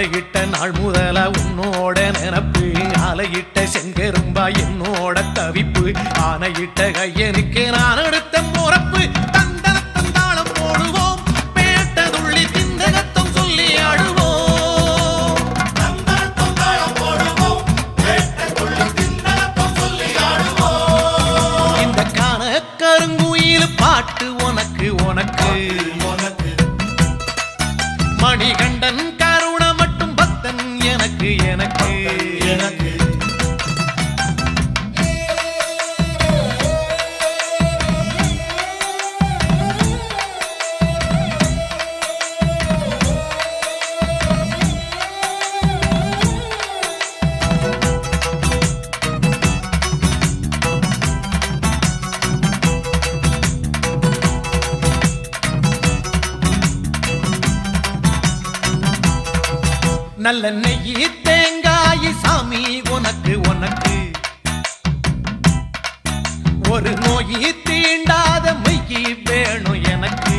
மாலையிட்ட நாள் முதல உன்னோட நினப்பு ஆலையிட்ட செங்கரும்பா என்னோட தவிப்பு ஆனையிட்ட கையனுக்கு நான் எடுத்த முறப்பு தந்தனத்தம் தாளம் போடுவோம் பேட்டதுள்ளி திந்தகத்தம் சொல்லி ஆடுவோம் தந்தனத்தம் தாளம் போடுவோம் பேட்டதுள்ளி திந்தகத்தம் சொல்லி ஆடுவோம் இந்த காண கருங்குயில் பாட்டு உனக்கு உனக்கு மணிகண்டன் கருண மட்டும் பக்தன் எனக்கு எனக்கு எனக்கு நல்ல நெய்யி தேங்காய் சாமி உனக்கு உனக்கு ஒரு நோயி தீண்டாத மெய்யி வேணும் எனக்கு